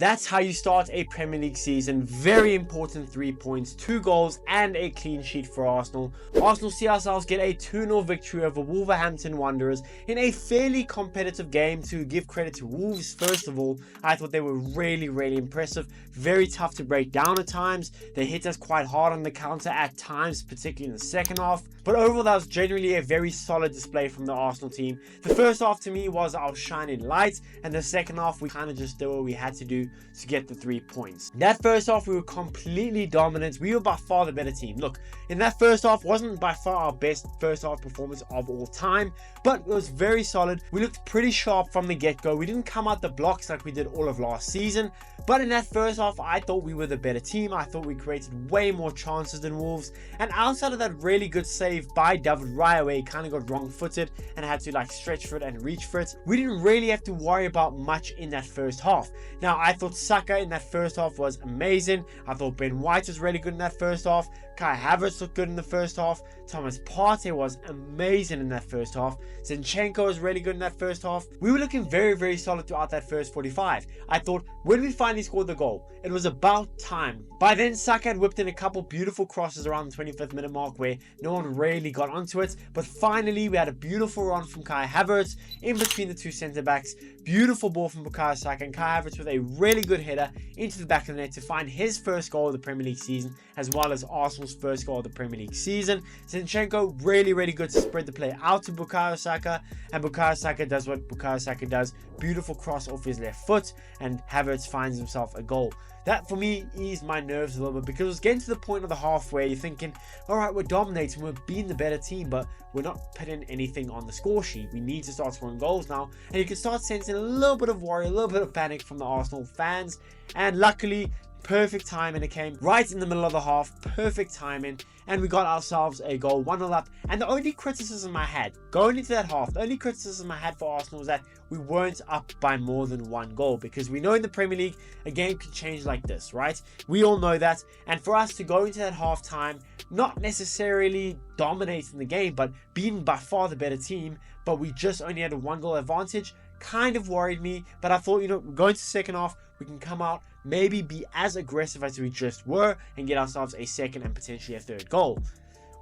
That's how you start a Premier League season. Very important 3 points, 2 goals and a clean sheet for Arsenal. Arsenal see ourselves get a 2-0 victory over Wolverhampton Wanderers in a fairly competitive game. To give credit to Wolves, first of all, I thought they were really impressive. Very tough to break down at times. They hit us quite hard on the counter at times, particularly in the second half. But overall, that was generally a very solid display from the Arsenal team. The first half to me was our shining light, and the second half we kind of just did what we had to do to get the 3 points. That first half we were completely dominant. We were by far the better team. Look, in that first half wasn't by far our best first half performance of all time, but it was very solid. We looked pretty sharp from the get-go. We didn't come out the blocks like we did all of last season, but in that first half I thought we were the better team. I thought we created way more chances than Wolves, and outside of that really good save by David Raya where he kind of got wrong-footed and had to like stretch for it and reach for it, we didn't really have to worry about much in that first half. Now, I thought Saka in that first half was amazing. I thought Ben White was really good in that first half. Kai Havertz looked good in the first half. Thomas Partey was amazing in that first half. Zinchenko was really good in that first half. We were looking very solid throughout that first 45. I thought when we finally scored the goal, it was about time. By then, Saka had whipped in a couple beautiful crosses around the 25th minute mark where no one really got onto it. But finally, we had a beautiful run from Kai Havertz in between the two centre-backs. Beautiful ball from Bukayo Saka, and Kai Havertz with a really good header into the back of the net to find his first goal of the Premier League season, as well as Arsenal's first goal of the Premier League season. Zinchenko really good to spread the play out to Bukayo Saka, and Bukayo Saka does what Bukayo Saka does. Beautiful cross off his left foot, and Havertz finds himself a goal. That for me eased my nerves a little bit, because it was getting to the point of the half where you're thinking, alright, we're dominating, we're being the better team, but we're not putting anything on the score sheet. We need to start scoring goals now, and you can start sensing a little bit of worry, a little bit of panic from the Arsenal fans. And luckily, perfect timing, it came right in the middle of the half, perfect timing, and we got ourselves a goal, 1-0 up. And the only criticism I had going into that half, the only criticism I had for Arsenal was that we weren't up by more than 1 goal, because we know in the Premier League a game can change like this, right? We all know that. And for us to go into that half time not necessarily dominating the game, but being by far the better team, but we just only had a 1 goal advantage, kind of worried me. But I thought, going to the second half, we can come out, maybe be as aggressive as we just were, and get ourselves a second and potentially a third goal.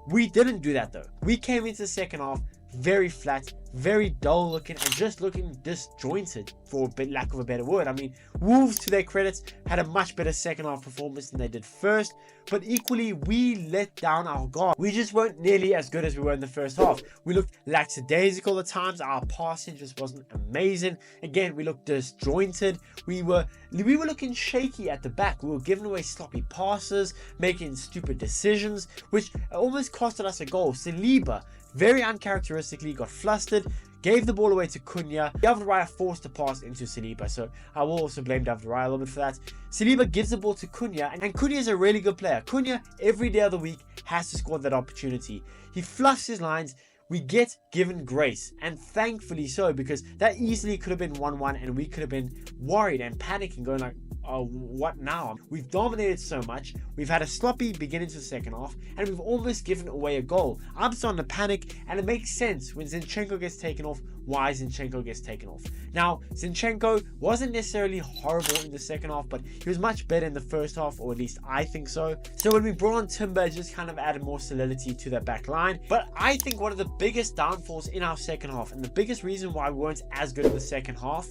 We didn't do that though. We came into the second half very flat, very dull looking, and just looking disjointed, for lack of a better word. I mean, Wolves, to their credits, had a much better second half performance than they did first, but equally we let down our guard. We just weren't nearly as good as we were in the first half. We looked lackadaisical at times. Our passing just wasn't amazing. Again, we looked disjointed. We were looking shaky at the back. We were giving away sloppy passes, making stupid decisions, which almost costed us a goal. Saliba very uncharacteristically got flustered, gave the ball away to Cunha. David Raya forced a pass into Saliba, so I will also blame David Raya a little bit for that. Saliba gives the ball to Cunha, and Cunha is a really good player. Cunha, every day of the week, has to score that opportunity. He fluffs his lines. We get given grace, and thankfully so, because that easily could have been 1-1, and we could have been worried and panicking, going like, oh, what now? We've dominated so much. We've had a sloppy beginning to the second half, and we've almost given away a goal. I'm starting to panic, and it makes sense when Zinchenko gets taken off, why Zinchenko gets taken off. Now, Zinchenko wasn't necessarily horrible in the second half, but he was much better in the first half, or at least I think so. So when we brought on Timber, it just kind of added more solidity to that back line. But I think one of the biggest downfalls in our second half, and the biggest reason why we weren't as good in the second half,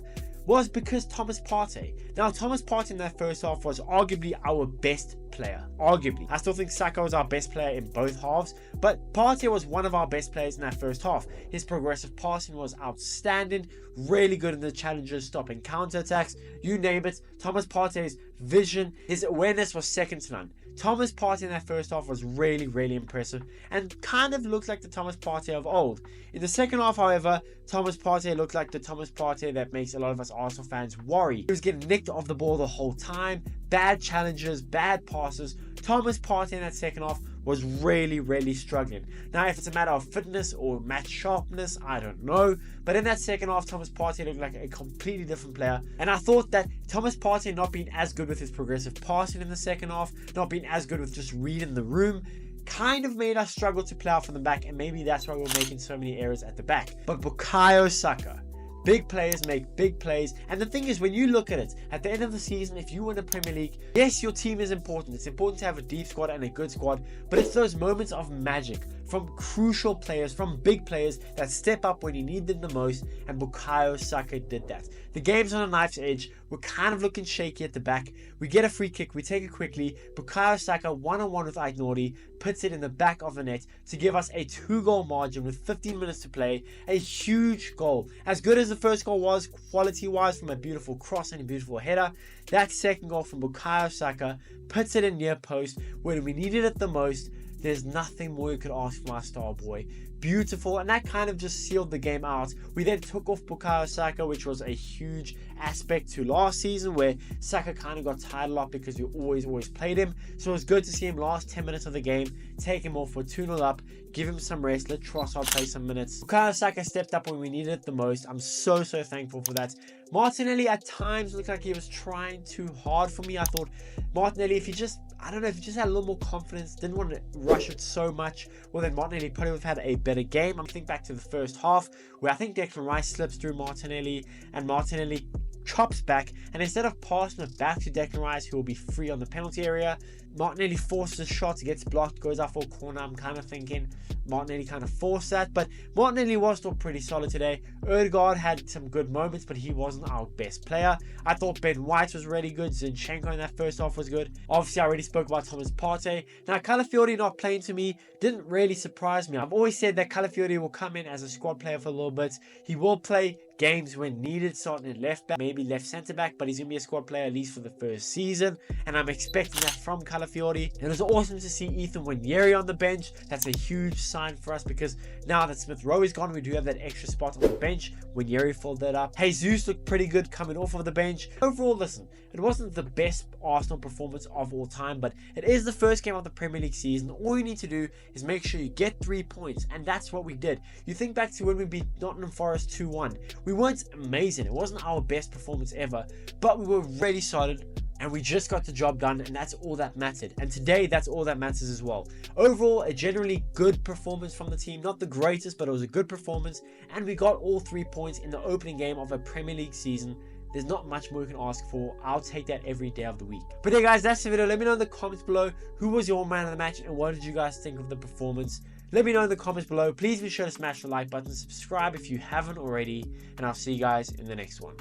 was because Thomas Partey. Now, Thomas Partey in that first half was arguably our best player. Arguably. I still think Saka was our best player in both halves, but Partey was one of our best players in that first half. His progressive passing was outstanding, really good in the challenges, stopping counter-attacks, you name it. Thomas Partey's vision, his awareness was second to none. Thomas Partey in that first half was really impressive, and kind of looked like the Thomas Partey of old. In the second half, however, Thomas Partey looked like the Thomas Partey that makes a lot of us Arsenal fans worry. He was getting nicked off the ball the whole time, bad challenges, bad passes. Thomas Partey in that second half was really struggling. Now, if it's a matter of fitness or match sharpness, I don't know, but in that second half, Thomas Partey looked like a completely different player, and I thought that Thomas Partey not being as good with his progressive passing in the second half, not being as good with just reading the room, kind of made us struggle to play out from the back, and maybe that's why we're making so many errors at the back. But Bukayo Saka, Big players make big plays. And the thing is, when you look at it, at the end of the season, if you win the Premier League, yes, your team is important. It's important to have a deep squad and a good squad, but it's those moments of magic from crucial players, from big players that step up when you need them the most, and Bukayo Saka did that. The game's on a knife's edge. We're kind of looking shaky at the back. We get a free kick, we take it quickly. Bukayo Saka one-on-one with Aït-Nouri puts it in the back of the net to give us a 2-goal margin with 15 minutes to play. A huge goal. As good as the first goal was, quality-wise, from a beautiful cross and a beautiful header, that second goal from Bukayo Saka puts it in near post when we needed it the most. There's nothing more you could ask from our star boy. Beautiful, and that kind of just sealed the game out. We then took off Bukayo Saka, which was a huge aspect to last season, where Saka kind of got tired a lot because we always played him. So it was good to see him last 10 minutes of the game, take him off for 2-0 up, give him some rest, let Trossard play some minutes. Bukayo Saka stepped up when we needed it the most. I'm so thankful for that. Martinelli at times looked like he was trying too hard for me. I thought Martinelli, if he just had a little more confidence, didn't want to rush it so much, well then Martinelli probably would have had a better game. I'm thinking back to the first half where I think Declan Rice slips through Martinelli and Martinelli chops back, and instead of passing it back to Declan Rice, who will be free on the penalty area, Martinelli forces a shot, gets blocked, goes out for a corner. I'm kind of thinking Martinelli kind of forced that, but Martinelli was still pretty solid today. Ødegaard had some good moments, but he wasn't our best player. I thought Ben White was really good. Zinchenko in that first half was good. Obviously, I already spoke about Thomas Partey. Now, Calafiori not playing to me didn't really surprise me. I've always said that Calafiori will come in as a squad player for a little bit. He will play games when needed, starting at left back, maybe left centre back, but he's going to be a squad player at least for the first season, and I'm expecting that from Calafiori. It was awesome to see Ethan Nwaneri on the bench. That's a huge sign for us, because now that Smith Rowe is gone, we do have that extra spot on the bench. Nwaneri filled that up. Jesus looked pretty good coming off of the bench. Overall, listen, it wasn't the best Arsenal performance of all time, but it is the first game of the Premier League season. All you need to do is make sure you get 3 points, and that's what we did. You think back to when we beat Nottingham Forest 2-1. We weren't amazing. It wasn't our best performance ever, but we were really solid, and we just got the job done, and that's all that mattered. And today, that's all that matters as well. Overall, a generally good performance from the team. Not the greatest, but it was a good performance, and we got all 3 points in the opening game of a Premier League season. There's not much more you can ask for. I'll take that every day of the week. But yeah, guys, that's the video. Let me know in the comments below who was your man of the match, and what did you guys think of the performance. Let me know in the comments below. Please be sure to smash the like button, subscribe if you haven't already, and I'll see you guys in the next one.